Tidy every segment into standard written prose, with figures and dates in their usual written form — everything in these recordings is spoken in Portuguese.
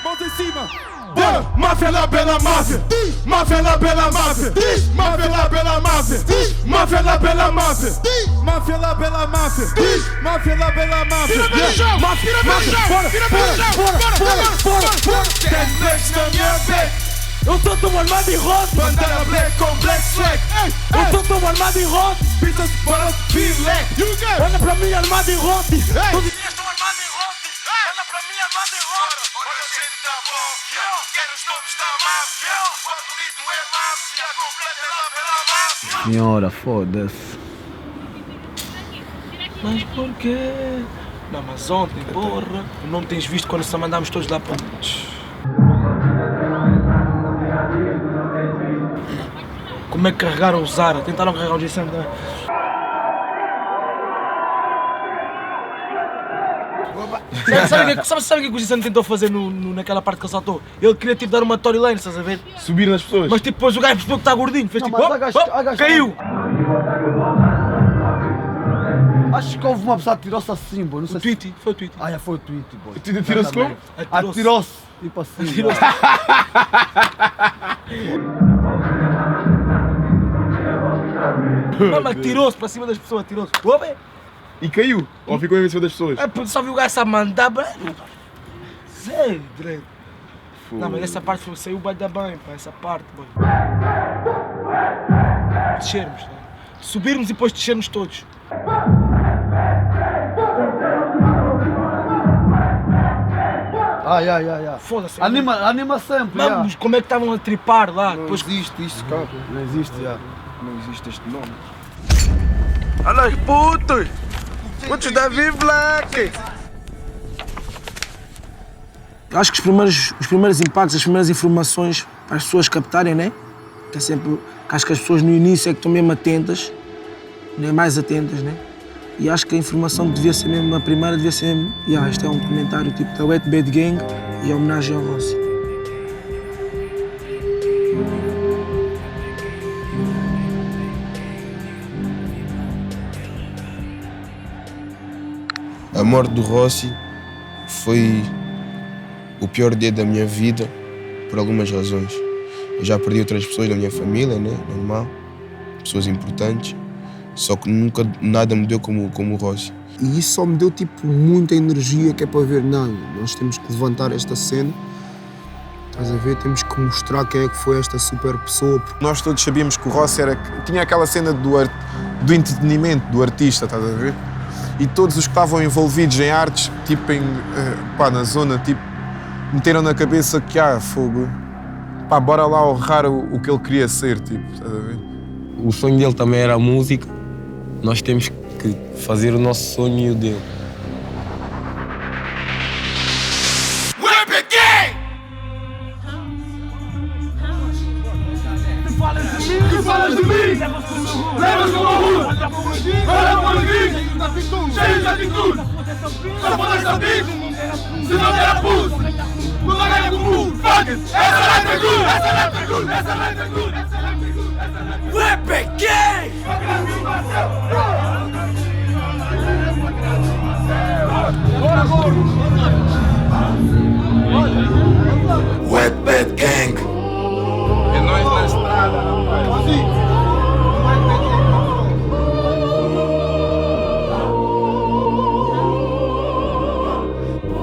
Mãos em cima. Máfia lá pela máfia. Máfia lá pela máfia. Máfia lá pela máfia. Máfia lá pela máfia. Máfia lá pela máfia. Máfia lá pela máfia. Máfia, bora. Ten blacks na minha back. Eu tô tão armado e roto. Bandana black com black swag. Eu tô tão armado e roto. Pistas para o P-Leg. Olha pra mim armado e roto. Todos os dias tô armado e roto. Olha pra mim armado e roto. Olha o cheiro da bom. Quero os nomes da máfia. O apelido é máfia. Completa lá pela máfia. Senhora, foda-se. Mas porquê? Não, mas ontem, porra, não tens visto quando só mandámos todos lá para... Como é que carregaram o Zara? Tentaram carregar o Jason também. Sabe o que o Jason tentou fazer naquela parte que ele saltou? Ele queria tipo dar uma Tory Lane, estás a ver? Subir nas pessoas. Mas tipo, depois o gajo percebeu que está gordinho, fez tipo, caiu! Acho que houve uma pessoa que tirou-se assim, boy. Não sei O Tweety, foi o Tweety. Ah, já foi o Tweety, boy. Tirou-se como? Atirou-se. Tipo assim. Atirou-se. Não, mas tirou-se para cima das pessoas, tirou-se. E caiu? Ou ficou em cima das pessoas? É, só viu o gajo a mandar, Sei, Dredd. Não, mas essa parte saiu bem da bem, pá, essa parte, boy. Descermos, tá? Subirmos e depois descermos todos. Foda-se. Foda-se. Anima sempre, Vamos, como é que estavam a tripar lá? Não Depois... existe isto, cara. Não existe, já. Não existe este nome. Olha os putos! Putos da Black! Eu acho que os primeiros impactos, as primeiras informações para as pessoas captarem, né? Que é sempre, acho que as pessoas no início é que estão mesmo atentas, né? Mais atentas, né? E acho que a informação que devia ser mesmo, a primeira devia ser mesmo, este é um comentário tipo da Wet Bad Gang e a homenagem ao Rossi. A morte do Rossi foi o pior dia da minha vida por algumas razões. Eu já perdi outras pessoas da minha família, né? Normal, pessoas importantes, só que nunca nada me deu como o Rossi. E isso só me deu tipo muita energia, que é para ver, não, nós temos que levantar esta cena, estás a ver, temos que mostrar quem é que foi esta super pessoa. Nós todos sabíamos que o Rossi tinha aquela cena do entretenimento, do artista, estás a ver? E todos os que estavam envolvidos em artes, tipo na zona, tipo, meteram na cabeça que fogo, bora lá honrar o que ele queria ser, tipo, estás a ver? O sonho dele também era a música, nós temos que fazer o nosso sonho e o dele. Que falas de mim? Levas como a rua! Olha para mim! Cheio de atitude! Só fodas da bico! Se não era puto! Não vai ganhar como fuck it! Essa letra é good! Essa letra é good! Essa letra é good! Essa letra é good! Essa letra é good! Wepe Gang! Wet Bad Gang. É nós na estrada, rapaz.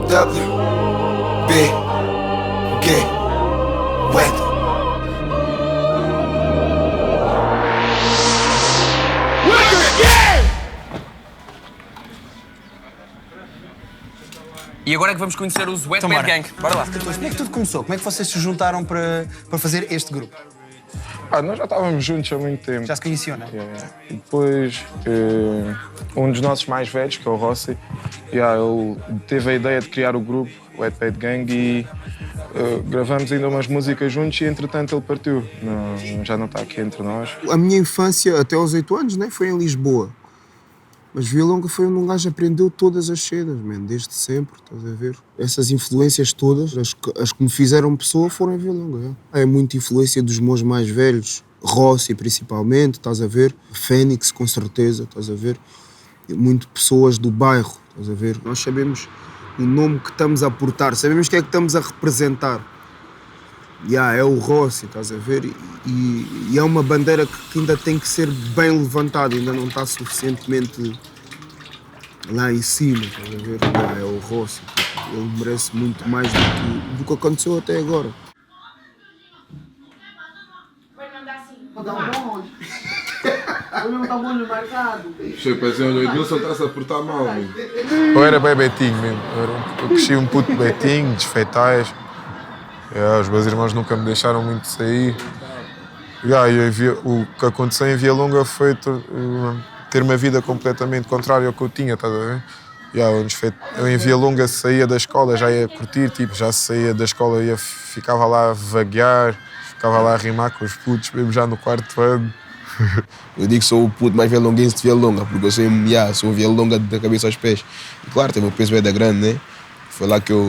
W-B-G Wet. E agora é que vamos conhecer os Wet Bad Gang. Bora lá. Como é que tudo começou? Como é que vocês se juntaram para fazer este grupo? Nós já estávamos juntos há muito tempo. Já se conheciam, não é? E depois, um dos nossos mais velhos, que é o Rossi, ele teve a ideia de criar o grupo, o Wet Bad Gang, e gravamos ainda umas músicas juntos e, entretanto, ele partiu. Já não está aqui entre nós. A minha infância, até aos 8 anos, né, foi em Lisboa. Mas Vilonga foi onde um gajo aprendeu todas as cenas, man, desde sempre, estás a ver? Essas influências todas, as que me fizeram pessoa, foram em Vilonga. É muita influência dos meus mais velhos, Rossi principalmente, estás a ver? Fênix, com certeza, estás a ver? muito pessoas do bairro, estás a ver? Nós sabemos o nome que estamos a portar, sabemos o que é que estamos a representar. É o Rossi, estás a ver? E é uma bandeira que ainda tem que ser bem levantada, ainda não está suficientemente lá em cima, estás a ver? É o Rossi, ele merece muito mais do que aconteceu até agora. Vai mandar assim. Vou dar um bom hoje. Hoje não está bom no mercado. O Edilson está-se a portar mal, mesmo. Eu era bem betinho mesmo. Eu cresci um puto betinho, desfeitais. Os meus irmãos nunca me deixaram muito sair. O que aconteceu em Via Longa foi ter uma vida completamente contrária ao que eu tinha, estás a ver? Eu em Via Longa saía da escola, já ia curtir, tipo, já saía da escola, ficava lá a vaguear, ficava lá a rimar com os putos, mesmo já no 4º ano. Eu digo que sou o puto mais vialonguense de Via Longa, porque eu sou Via Longa da cabeça aos pés. E claro, teve o peso bem da grande, né? Foi lá que eu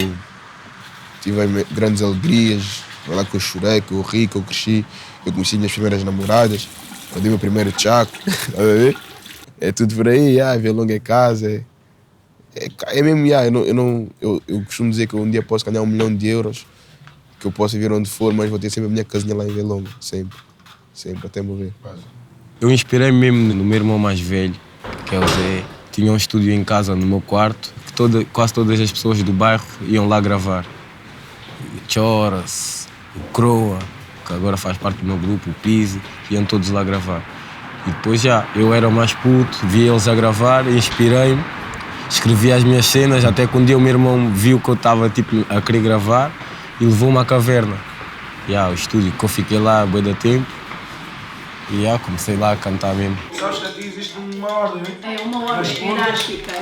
tive grandes alegrias, foi lá que eu chorei, que eu ri, que eu cresci. Eu conheci minhas primeiras namoradas, eu dei meu primeiro tchaco, tá a ver? É tudo por aí, Via Longa é casa. É mesmo, eu costumo dizer que eu um dia posso ganhar 1 milhão de euros, que eu posso viver onde for, mas vou ter sempre a minha casinha lá em Via Longa, sempre, até morrer. Eu inspirei mesmo no meu irmão mais velho, que é o Zé. Tinha um estúdio em casa no meu quarto, que quase todas as pessoas do bairro iam lá gravar. O Choras, o Croa, que agora faz parte do meu grupo, o Pizzi, iam todos lá gravar. E depois eu era o mais puto, via eles a gravar, inspirei-me, escrevi as minhas cenas, até que um dia o meu irmão viu que eu estava tipo, a querer gravar e levou-me à caverna. O estúdio que eu fiquei lá há bué de tempo. E comecei lá a cantar mesmo. Sabes que aqui existe uma ordem, não é? É uma ordem hierárquica,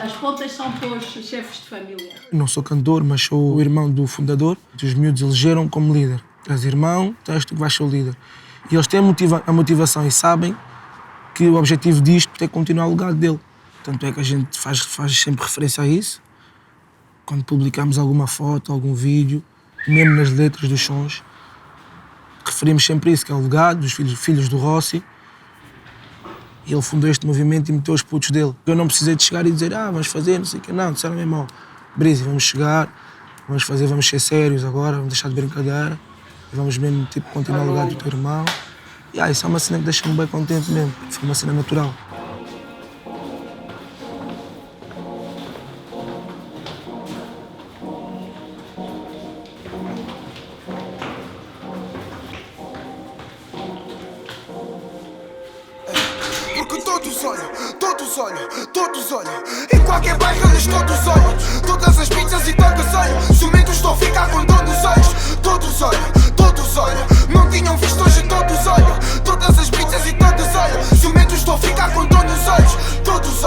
As pontas são para os chefes de família. Não sou cantor, mas sou o irmão do fundador. Os miúdos elegeram como líder. És irmão, és tu que vais ser o líder. E eles têm a motivação e sabem que o objetivo disto é continuar o legado dele. Tanto é que a gente faz sempre referência a isso. Quando publicamos alguma foto, algum vídeo, mesmo nas letras dos sons, referimos sempre isso, que é o legado dos filhos do Rossi. E ele fundou este movimento e meteu os putos dele. Eu não precisei de chegar e dizer, vamos fazer, não sei o quê. Não, disseram mesmo, Brizzy, vamos chegar, vamos fazer, vamos ser sérios agora, vamos deixar de brincadeira. E vamos mesmo, continuar o legado do teu irmão. E isso é uma cena que deixa-me bem contente mesmo. Foi uma cena natural. Todos olham, em qualquer bairro eles todos olham. Todas as pizzas e tangas olham, ciumentos estão a ficar com dor nos olhos. Todos olham, não tinham visto hoje todos olham. Todas as pizzas e tangas olham, ciumentos estão a ficar com dor nos olhos. Todos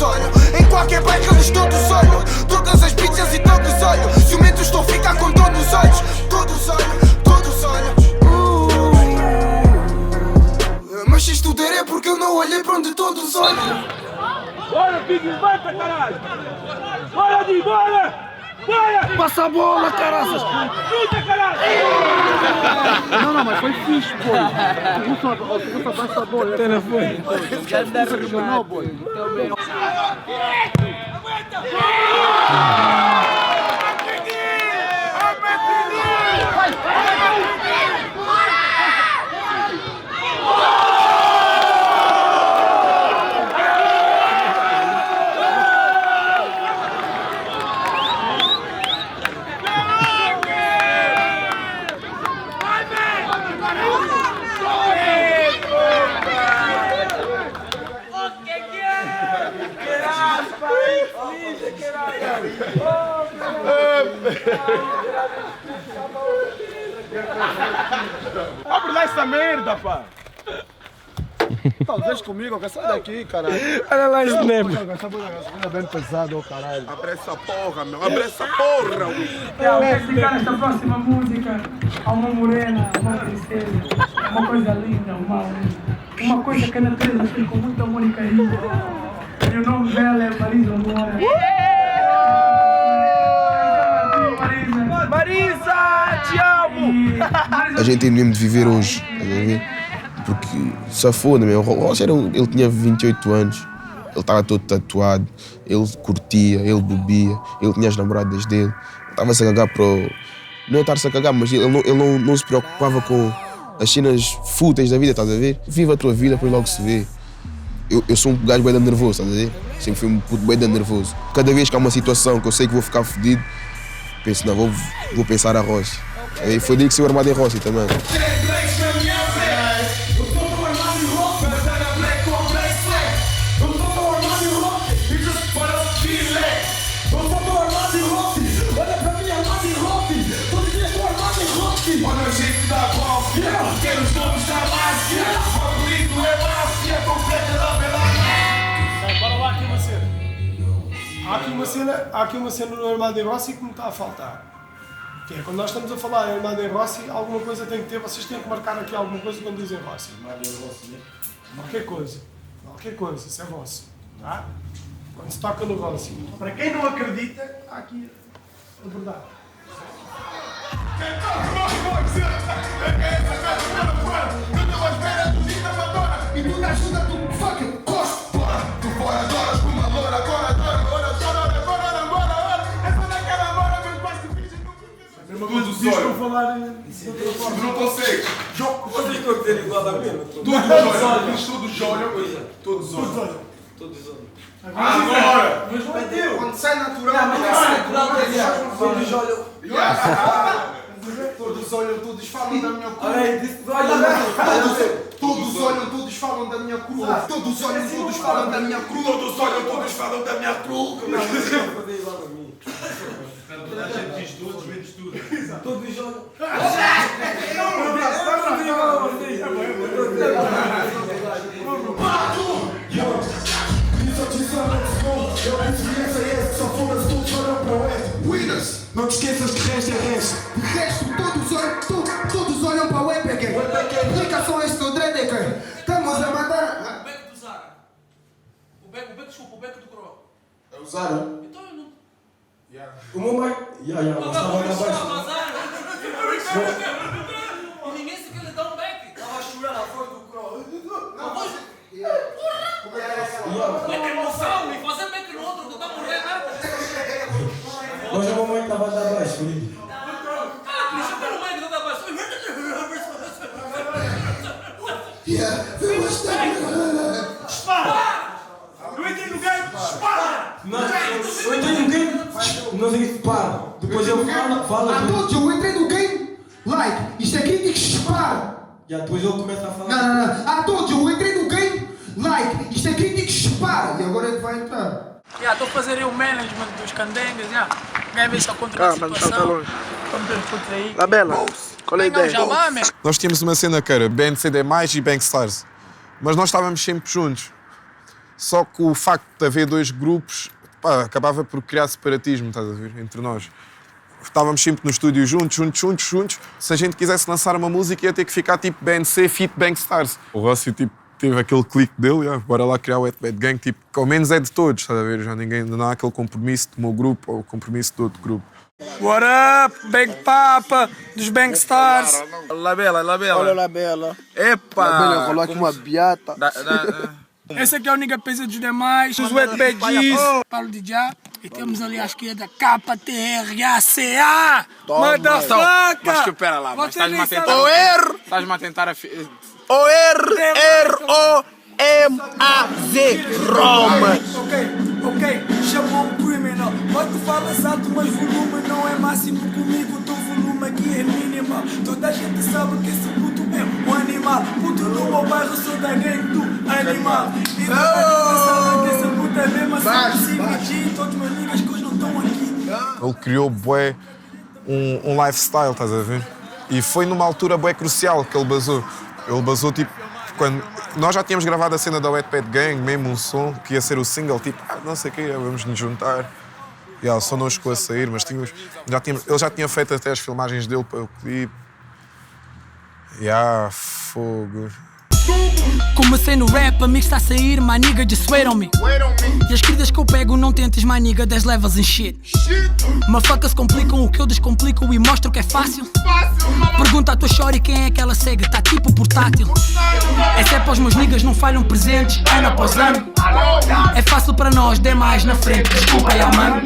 olham, em qualquer bairro eles todos olham. Todas as pizzas e tangas olham, ciumentos estão a ficar com dor nos olhos. Todos olham. Mas se isto der é porque eu não olhei para onde todos olham. Bora, Piggy, levanta, caralho! Bora, Di, bora! Bora! Passa a bola, caraças! Chuta, caralho! Não, mas foi fixe, pô. Usa passa a bola. Até não foi. Já deve não, pô. Abre lá essa merda, pá! Talvez comigo, sai daqui, caralho. Olha lá esse tempo. Essa gasolina é bem pesada, caralho. Abre essa porra, meu! Abre essa porra! Eu quero dedicar esta próxima música a uma morena, a uma princesa, uma coisa linda, uma coisa que a natureza fez com muito amor e carinho. E o nome dela é Marisa Moura. Marisa, te amo! A gente tem mesmo de viver hoje, estás a ver? Porque safou-me, o Rossi ele tinha 28 anos, ele estava todo tatuado, ele curtia, ele bebia, ele tinha as namoradas dele, estava-se a cagar para o... Não estar-se a cagar, mas ele não se preocupava com as cenas fúteis da vida, estás a ver? Viva a tua vida, depois logo se vê. Eu sou um gajo bem nervoso, estás a ver? Sempre fui um puto bem nervoso. Cada vez que há uma situação que eu sei que vou ficar fodido, penso, não, vou pensar a Rossi. Aí foi daí que sou armado em Rossi também. Há aqui uma cena no Armado em Rossi que me está a faltar. Que é, quando nós estamos a falar em Armado em Rossi, alguma coisa tem que ter, vocês têm que marcar aqui alguma coisa quando dizem Rossi. Qualquer coisa, isso é Rossi. Tá? Quando se toca no Rossi. Para quem não acredita, há aqui a verdade. E tu na ajuda, tu fucking cospe. Tu fora adoras com uma loura, agora Todos olham. Falar não consegues. Vocês estão a dizer igual a mesma. Todos olham. Todos olham. Agora! Mas não é teu! Quando sai natural, Todos olham. Todos olham, todos falam da minha cruz. Todos olham, todos falam da minha cruz. Todos olham, todos falam da minha cruz. Todos olham, todos falam da minha cruz. Toda a gente diz todos, menos tudo. Todos olham. Winners! Não te esqueças que resto é resto. De resto, todos olham para o EPG. Explicações do Dredeker. Estamos a matar. O beco do Zara. O beco do Cro. É o Zara? Então eu não. O meu mãe. E ninguém se quer lhe dar um beco. Estava a chorar à flor do Cro. Beco emoção e fazer beco no outro que está a morrer, né? Mas a mamãe estava a dar baixo, Felipe. Eu entrei no game, dispara! Eu entrei no game, não sei que dispara. Depois eu falo. Eu entrei no game, like, isto é crítico, dispara! E depois ele começa a falar. Não. Eu entrei no game, like, isto é crítico, dispara! E agora é que vai entrar. Estou a fazer o management dos candengas, ganhei vez a contra a situação. Está longe. Vamos ver putos aí. Labela, qual é a ideia? Nós tínhamos uma cena que era BNCD+, e Bankstars. Mas nós estávamos sempre juntos. Só que o facto de haver dois grupos, acabava por criar separatismo, estás a ver, entre nós. Estávamos sempre no estúdio juntos. Se a gente quisesse lançar uma música, ia ter que ficar tipo BNC, Fit Bankstars. O Rossi, teve aquele clique dele, bora lá criar o Wet Bad Gang, que ao menos é de todos, estás a ver? Já não há aquele compromisso do meu grupo ou o compromisso do outro grupo. What up, Big Papa, dos Bankstars. Labela. Olha a Labela. Epa! Labela, coloca uma beata. Essa aqui é a única peça dos demais, os Wet Bad G's. Paulo de Já. E temos ali à esquerda KTRACA. Motherfucker! Mas que pera lá, mas estás-me a tentar... Estás-me a tentar a... O-R-R-O-M-A-Z Roma. Ok, chamou um criminal. Mas tu falas alto, mas volume não é máximo comigo. Teu volume aqui é mínimo. Toda a gente sabe que esse puto é um animal. Puto no meu bairro, sou da gangue do animal. E toda a gente sabe que esse puto é mesmo assim. Todos meus niggas que hoje não estão aqui. Ele criou bué um lifestyle, estás a ver? E foi numa altura bué crucial que ele basou. Ele basou tipo quando nós já tínhamos gravado a cena da Wet Bad Gang, mesmo um som que ia ser o single, tipo, não sei o quê, vamos nos juntar. E o som não chegou a sair, mas ele já tinha feito até as filmagens dele para o clipe. Fogo. Comecei no rap, amigo está a sair, my nigga, just wait on me. E as queridas que eu pego, não tentes, my nigga, 10 levels em shit. Motherfuckers complicam o que eu descomplico e mostro que é fácil. Pergunta à tua shorty quem é que ela segue, tá tipo portátil. Essa é para os meus niggas, não falham presentes, ano após ano. É fácil para nós, dê mais na frente, desculpa aí, mano.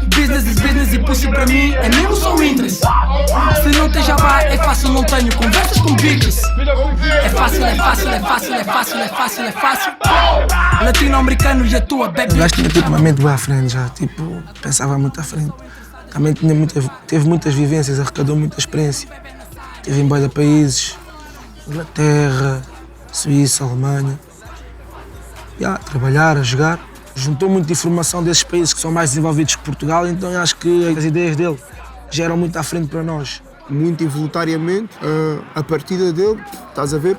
Business is business e pussy para mim é mesmo só interest. Se não tem jabá, é fácil, não tenho conversas com bitches. É fácil, é fácil, é fácil, é fácil, é fácil, é fácil. Latino-americano e a tua baby. O gajo tinha tipo uma mente bem à frente já, tipo, pensava muito à frente. Também teve muitas vivências, arrecadou muita experiência. Teve em bué de países, Inglaterra, Suíça, Alemanha. E a trabalhar, a jogar. Juntou muita informação desses países que são mais desenvolvidos que Portugal, então eu acho que as ideias dele já eram muito à frente para nós. Muito involuntariamente, a partida dele, estás a ver,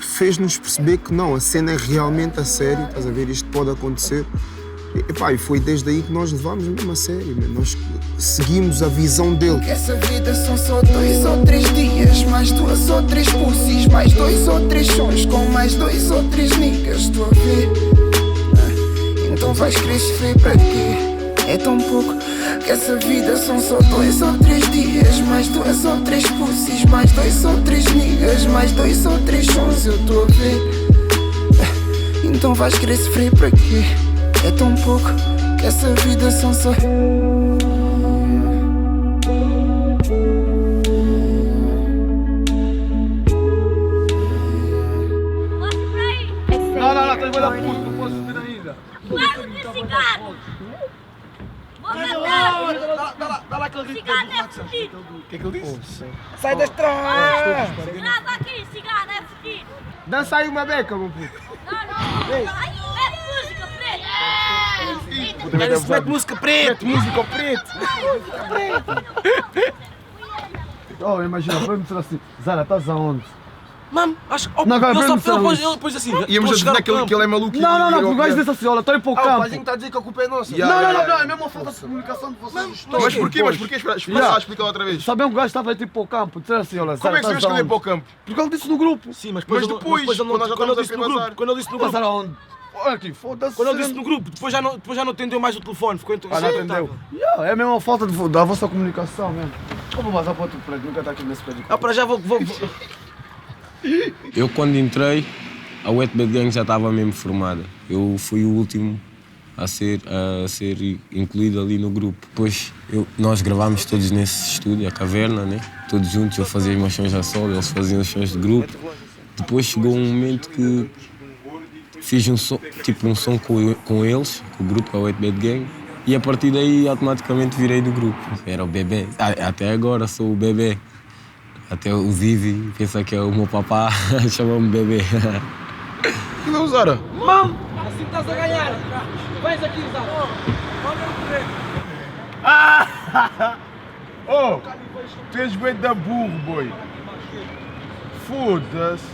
fez-nos perceber que não, a cena é realmente a sério, estás a ver, isto pode acontecer. E foi desde aí que nós levámos mesmo a sério, nós seguimos a visão dele. Que essa vida são só 2 ou 3 dias, mais 2 ou 3 pussies, mais 2 ou 3 sons, com mais 2 ou 3 niggas, estou a ver? Então vais querer sofrer para quê? É tão pouco. Que essa vida são só 2 ou 3 dias, mais 2 ou 3 pussies, mais 2 ou 3 niggas, mais 2 ou 3 sons, eu estou a ver? Então vais querer sofrer para quê? É tão pouco. Que essa vida são só... Não, estás bem da puta, não posso subir ainda. Claro que cigarro! Dá lá aquele ritmo. Cigarro é fudido! O que é que ele disse? Sai da estrada! Grava aqui, cigarro é fudido! Dança aí uma beca, meu puto. Não, é música preta! Ele se mete música preta! Música preta! Oh, imagina, foi-me dizer assim, Zara, estás aonde? Mano, acho que. Não, agora Ele vamos só fazer depois assim. Íamos a dizer que ele é maluco. Não, porque o gajo disse assim, olha, estou a ir para o O campo. Pazinho está a dizer que a culpa é nossa. Não, é mesmo uma falta de comunicação de vocês. Mas porquê? Explica outra vez. Sabem que o gajo estava a ir para o campo, disseram assim, olha, Como é que sabes que ele é para o campo? Porque ele disse no grupo. Sim, mas Mas depois depois, quando nós já quando ele estávamos disse a no grupo. vazar. Quando ele disse no grupo. Passar aonde? Olha aqui, foda-se. Quando ele disse no grupo, depois já não atendeu mais o telefone. Ficou Ah, não atendeu. É mesmo uma falta da vossa comunicação mesmo. Como vazar para outro prédio, nunca está aqui nesse prédio. Para já vou. Eu quando entrei, a Wet Bad Gang já estava mesmo formada. Eu fui o último a ser incluído ali no grupo. Depois nós gravámos todos nesse estúdio, a Caverna, né? Todos juntos, eu fazia os meus sons a solo, eles faziam os sons de grupo. Depois chegou um momento que fiz um som com eles, com o grupo, com a Wet Bad Gang. E a partir daí automaticamente virei do grupo. Era o bebê. Até agora sou o bebê. Até o Zizi pensa que é o meu papá, chama-me bebê. Que não, Zara? Mano, assim estás a ganhar. Vens aqui, Zara. Oh, tu és bem da burro, boy. Foda-se.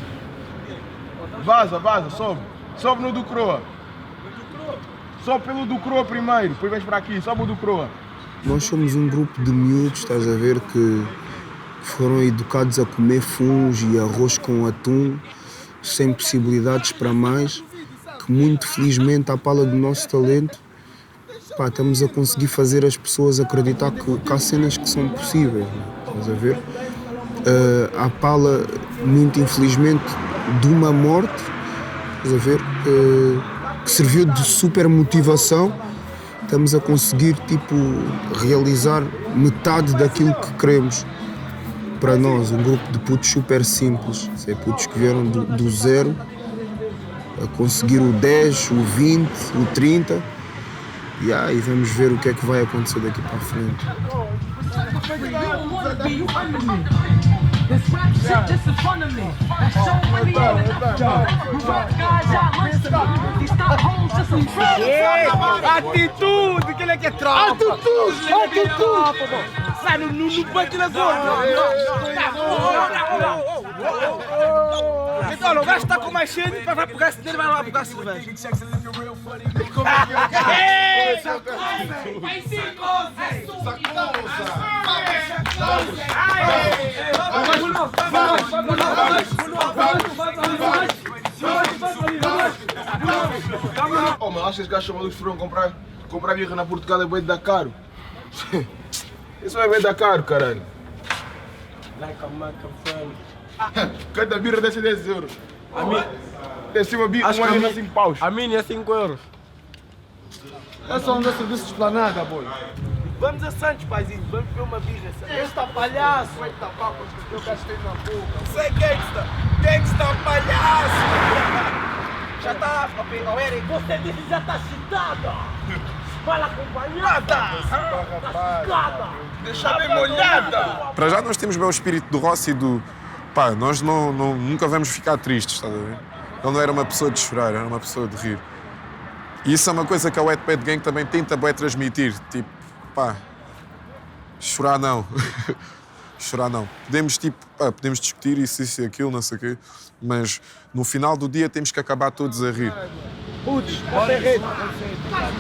Vaza, sobe. Sobe no do Croa. Sobe pelo do Croa primeiro, depois vens para aqui, sobe o do Croa. Nós somos um grupo de miúdos, estás a ver, que foram educados a comer fungos e arroz com atum, sem possibilidades para mais, que muito felizmente, à pala do nosso talento, estamos a conseguir fazer as pessoas acreditar que há cenas que são possíveis, estás a ver? À pala, muito infelizmente, de uma morte, estás a ver, que serviu de super motivação, estamos a conseguir realizar metade daquilo que queremos. Para nós, um grupo de putos super simples, putos que vieram do zero a conseguir o 10, o 20, o 30 e vamos ver o que é que vai acontecer daqui para a frente. Atitude, que ele é que é tropa. Atitude. Sai no banco da zona. Então, o gajo está com mais cheio, vai pro gasto dele, vai lá pro gasto do velho. Oh, mas acho que esses gajos são malucos, foram comprar birra na Portugal é bem da caro. Isso é bem da caro, caralho. Cada birra desse 10 euros. A mim... Esse meu bico, Acho que a é mim- 5 paus. A mim é 5 euros. É só um dos serviços de esplanada, boy. Vamos a Santos, paizinho. Vamos ver uma birra. Esta palhaço. Vai tapar porque eu gastei na boca. Você é gangsta. Gangsta palhaço. Já está, ó Eric. Você disse que já está citada. Fala acompanhada. Está citada. Deixa bem molhada. Para já nós temos bem o espírito do Rossi e do... Pá, nós nunca vamos ficar tristes, estás a ver? Ele não era uma pessoa de chorar, era uma pessoa de rir. E isso é uma coisa que a Wet Bad Gang também tenta bem transmitir. Tipo, pá, chorar não. Chorar não. Podemos, tipo, podemos discutir isso e aquilo, não sei o quê, mas no final do dia temos que acabar todos a rir. Putz,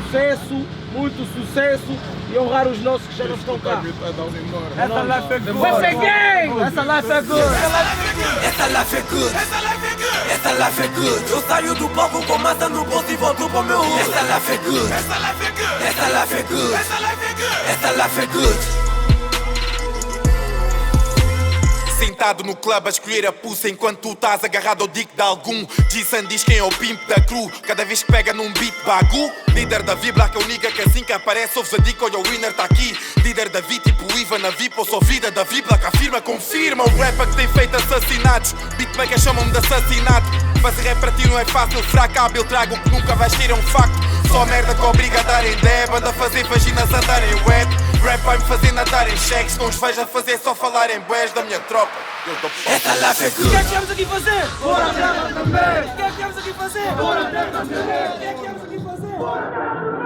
sucesso, muito sucesso e honrar os nossos que já não estão cá. Essa life é good. Essa life é good. Essa life é good. Essa life é good. Eu saio do palco com massa no bolso e volto pro meu hood. Essa life é good. Essa life é good. Essa life é good. Essa life é good. Sentado no clube a escolher a pulsa enquanto tu estás agarrado ao dick de algum. Jason diz quem é o pimp da crew. Cada vez que pega num beat bagu. Líder da vibra que é única que assim que aparece ouves a dica, olha o winner tá aqui. Líder da V tipo Ivan na VIP. Eu sou vida da vibra que afirma, confirma. O rapper que tem feito assassinatos. Beatmakers chamam-me de assassinato. Fazer rap para ti não é fácil, fraco hábil. Trago o que nunca vais ter é um facto. Só merda que obriga a dar em deb. Anda a fazer vaginas andar em web. Rap vai-me fazer nadar em cheques. Não os vejo a fazer só falar em boés da minha tropa. Essa life é good. O que é que temos aqui fazer? Bora terra também. O que é que temos aqui fazer? Bora terra também. O que é que temos aqui fazer? Bora terra também.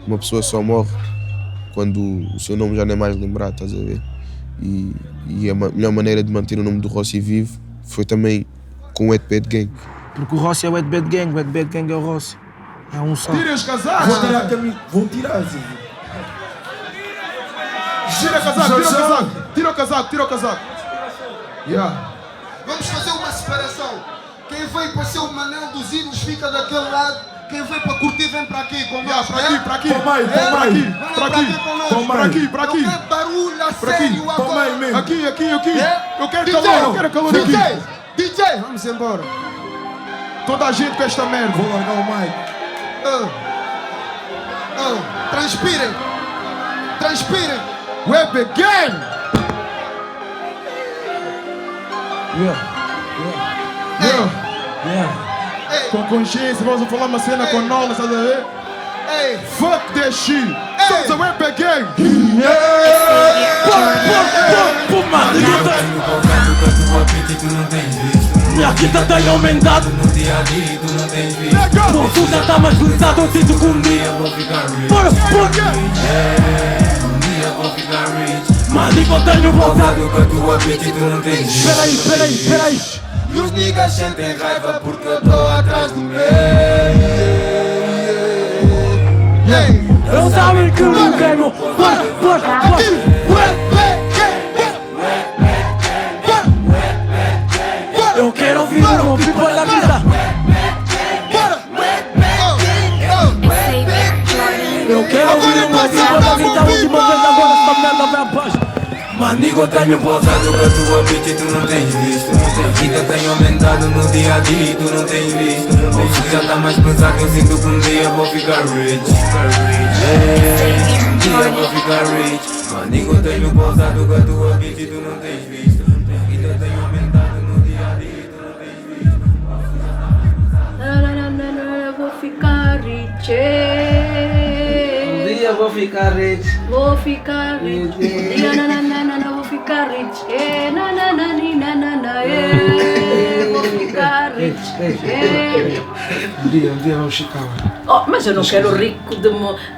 Uma pessoa só morre quando o seu nome já não é mais lembrado, estás a ver? E a melhor maneira de manter o nome do Rossi vivo foi também com o Wet Bad Gang. Porque o Rossi é o Wet Bad Gang, o Wet Bad Gang é o Rossi. É um só. Tira os casacos! Vou tirar também. Vou tirar assim. Tira o casaco, tira o casaco! Tira o casaco, tira o casaco! Yeah. Vamos fazer uma separação. Quem veio para ser o Manel dos Hinos fica daquele lado. Quem veio para curtir vem para aqui com nós. Para aqui, para aqui, Para aqui, para aqui, para para aqui, para aqui. Eu quero barulho a sério agora. Aqui. Eu quero DJ, calor, eu quero calor aqui. DJ, vamos embora. Toda a gente com esta merda. Vou largar o mic. Transpirem. Transpirem. Wet Bad Gang! Com consciência, vamos falar uma cena com nós, estás a ver? Ei. Fuck that shit! Somos a Wet Bad Gang! Minha quinta tem aumentado. No dia a dia tu não tens visto. O sul já tá mais pesado, eu sinto que um dia vou ficar rich. Bora, bora. Um dia vou ficar rich. Mano, eu tenho voltado. Com a tua bitch e tu não tens visto. Peraí. E os niggas sentem raiva porque eu tô atrás do meu. Eu sabem que eu não quero. Bora. Eu quero ouvir o meu people na vida. Eu quero ouvir o meu people na vida. A última vez agora essa merda vai abaixo. Manigo, eu tenho pousado com a tua bitch e tu não tens visto. A vida tem aumentado no dia a dia e tu não tens visto. O sul já tá mais pesado, eu sinto que um dia vou ficar rich. Um dia vou ficar rich. Manigo, eu tenho pousado com a tua bitch e tu não tens visto. A vida tem aumentado no dia a dia e tu não tens visto. Vou ficar rich. Um dia vou ficar rich. Vou ficar rich. Vou ficar rich. Vou ficar rich. Um dia vamos ficar. Oh, mas eu não quero rico de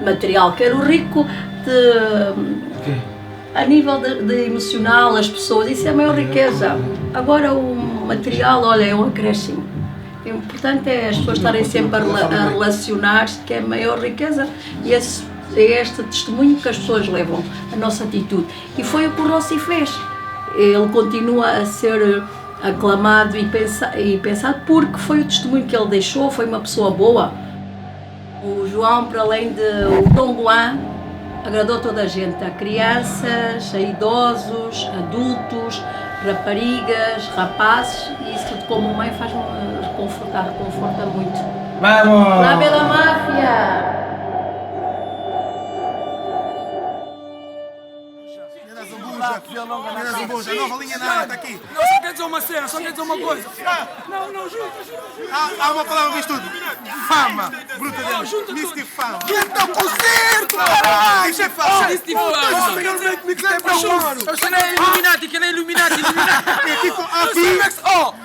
material, quero rico de... A nível de emocional, as pessoas, isso é a maior riqueza. Agora o material, olha, é um acréscimo. O importante é as pessoas estarem sempre a relacionar-se, que é a maior riqueza, e é este testemunho que as pessoas levam, a nossa atitude. E foi o que o Rossi fez. Ele continua a ser aclamado e pensado porque foi o testemunho que ele deixou, foi uma pessoa boa. O João, para além de o Dom Juan, agradou toda a gente, a crianças, a idosos, adultos, raparigas, rapazes, e isso tudo como mãe faz-me reconforta muito. Vamos! Lá pela máfia! Nova linha nada, está aqui. Não, só quer dizer uma cena, só quer dizer uma coisa. Não, junta. Há uma palavra para isto tudo. Fama, bruta dele. Misty Fama. Junta com o certo, caralho! Isso é fama. Misty Fama. Que nem Illuminati.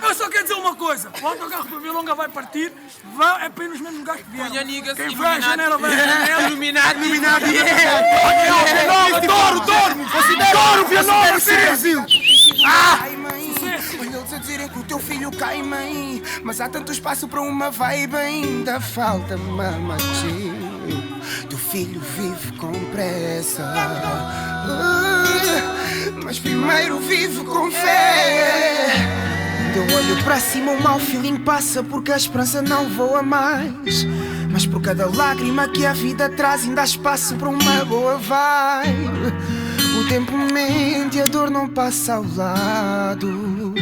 Eu só quero dizer uma coisa. O autocarro para Vilonga vai partir, é para ir nos mesmos lugares que vieram. Quem vai a janela vai a janela. Illuminati. Adoro Vilonga, Brasil. Olha eles a dizerem que o teu filho cai, mãe, mas há tanto espaço para uma vibe, ainda falta mamatinho. Teu filho vive com pressa, mas primeiro vive com fé. Eu olho para cima, o mau feeling passa, porque a esperança não voa mais. Mas por cada lágrima que a vida traz, ainda há espaço para uma boa vibe. O tempo mente e a dor não passa ao lado.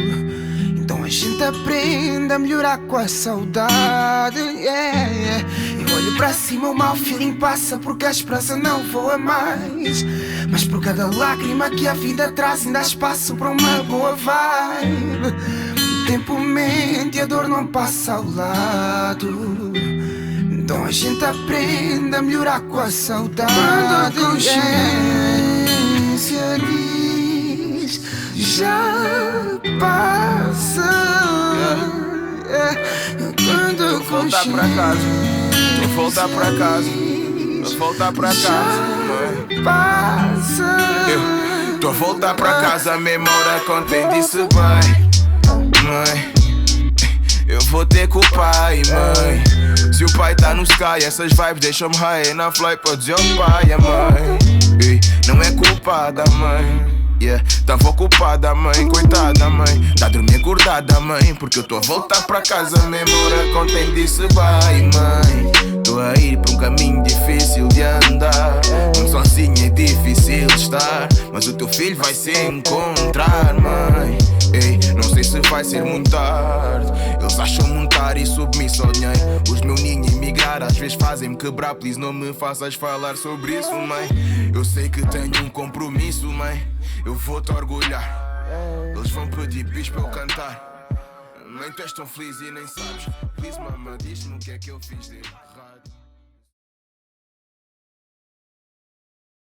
Então a gente aprende a melhorar com a saudade. Eu olho para cima, o mau feeling passa, porque a esperança não voa mais. Mas por cada lágrima que a vida traz, ainda há espaço para uma boa vibe. O tempo mente e a dor não passa ao lado. Então a gente aprende a melhorar com a saudade. Quando a consciência diz já passa, quando a consciência voltar para casa, voltar para casa, passa. Tô a voltar para casa, memória contém disse bem, mãe. Eu vou ter com o pai, mãe. Se o pai tá no sky, essas vibes deixam-me high na fly para dizer ao pai, mãe. E não é culpa da mãe, tava ocupada, mãe, coitada, mãe. Tá a dormir acordada, mãe, porque eu tô a voltar para casa, memória contém disse bye, mãe. Tô a ir por um caminho difícil de andar, onde sozinho é difícil de estar, mas o teu filho vai se encontrar, mãe. Ei, não sei se vai ser muito tarde. Eles acham montar e submisso ao dinheiro. Os meus ninhos emigrar às vezes fazem-me quebrar. Please não me faças falar sobre isso, mãe. Eu sei que tenho um compromisso, mãe. Eu vou-te orgulhar. Eles vão pedir bis para eu cantar. Mãe, tu és tão feliz e nem sabes. Please, mama, diz-me o que é que eu fiz dele.